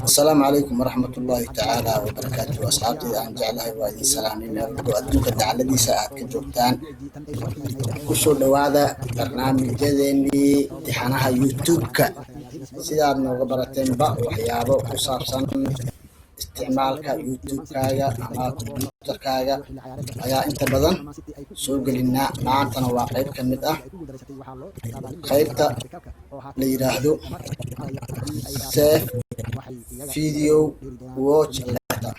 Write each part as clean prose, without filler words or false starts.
السلام عليكم ورحمة الله تعالى وبركاته. أصحابتي أنا جعلها وادي السلام إن أدوك الدعالة ساعات كجوبتان وشو هذا برنامج جذني امتحانها يوتيوب سيدار نوغبرتين بق وحيابو وصابسان استعمالك يوتيوب كاغا أما كمبيوتر كاغا أيا أنت بدن سوق لنا معناتنا واقعيب كمد قيبتا ليراهدو سيف فيديو واتش لتا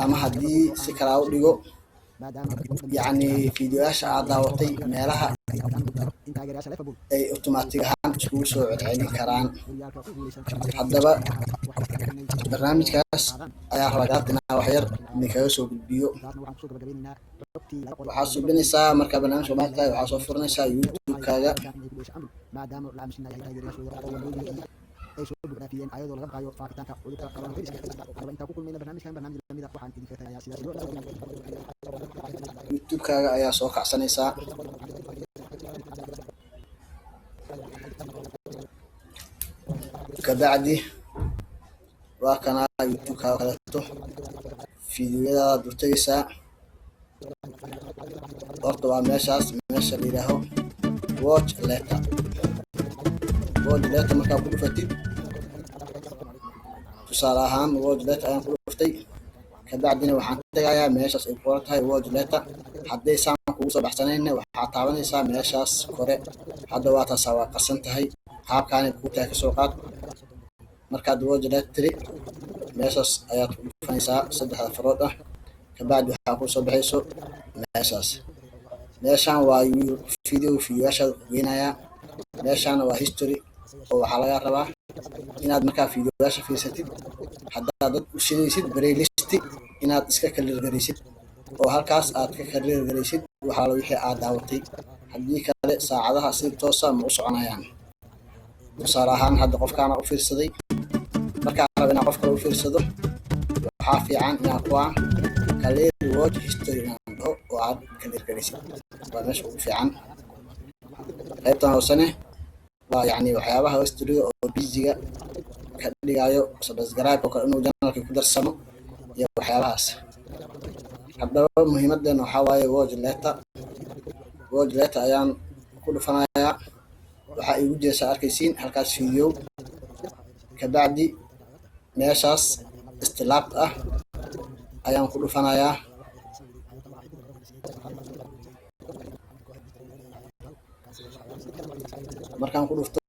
أما هدي سكراو ديغو يعني فيديوهاش عداوتي ميلها أي أوتوماتيك أhaan iskugu soo celcelin karaan haddaba barnaamijkaas ayaa rabaa inaan wax yar idinkaga soo gudbiyo waxaa subinaysaa markaa barnaamijka maanta waxaa soo furanaysaa youtube-kaaga youtube-kaaga ayaa soo kacsanaysaa kabacdi waa kana youtube-kaaga kaleeto fiidiyoyadaada durtagaysaa horta waa meeshaas meesha la yidhaaho watch later markaa ku dhufatid tusaale ahaan watch later ayaan ku dhuftay kabacdina waxaan tagayaa meeshaas ay qoran tahay watch later hadday saan kugu soo baxsanayna waxaa taabanaysaa meeshaas kore hadda waa taasaa waa qarsan tahay qaabkaanay kuu tahay kasoo qaad markaad watch later meeshaas ayaad ku dhufanaysaa saddexda farood ah kabacdi waxaa ku soo baxayso meeshaan waa fiidiyoyaashaada ku geynayaa meeshaana waa history oo waxaa laga rabaa inaad markaa fiidiyoyaasha fiirsatid haddaad dad u shidaysid playlist inaad iska kaliirgaraysid oo halkaas aad ka kaliirgaraysid waxaa wixii aad daawatay haddii kale saacadaha si toosa ma u soconayaan tusaale ahaan hadda qofkaana u fiirsaday markaa raba inaan qof kale u fiirsado waxaa fiican inaan kuwaan clear watch history inaan dhaho oo aad kaliirgaraysid waa meesha ugu fiican qaybtan hoosene waa yacni waxyaabaha historyga oo biziga ka dhigayo subscribe oo kale inuu janalka ku darsamo iyo waxyaabahaas haddaba muhiimadeena waxaa waaye watch later ayaan ku dhufanayaa waxaa igu jiraysaa arkaysiin halkaas fiidiyo kabacdi meeshaas istilaabta ah ayaan ku dhufanayaa markaan ku dhufto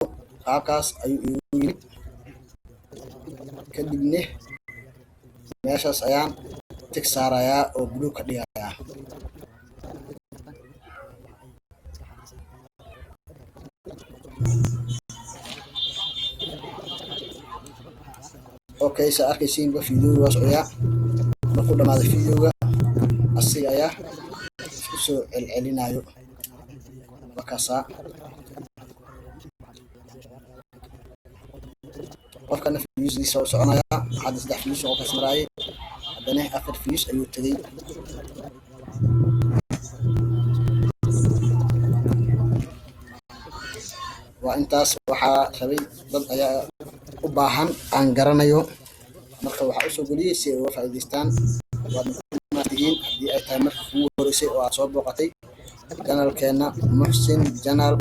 qaabkaas ayuu igu yimid kadibne meeshaas ayaan tig saarayaa oo blue ka dhigayaa okay sa arkaysiinba fiidiyowga waa socdaa markuu dhamaado fiidiyowga asiga ayaa isku soo celcelinayo markaasaa qofkana fiidiyowgiisa u soconayaa hadda 3 fiidiyos oo qofkaas maraayay haddana 4 fiidiyos ayuu tegay waa intaas waxaa rabay dad ayaa u baahan aan garanayo marka waxaa usoo geliyey si ay uga faa'iidaystaan waad mahadsantihiin haddii ay tahay marka kugu horeysay oo aad soo booqatay janalkeena muxsin janal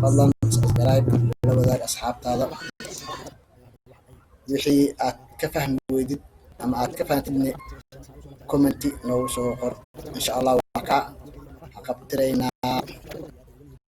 fadlan subscribe la wadaag asxaabtaada wixii aad ka fahmi weydid ama aad ka fahantidne commenti noogu soo qor insha allah waa ka qabtiraynaa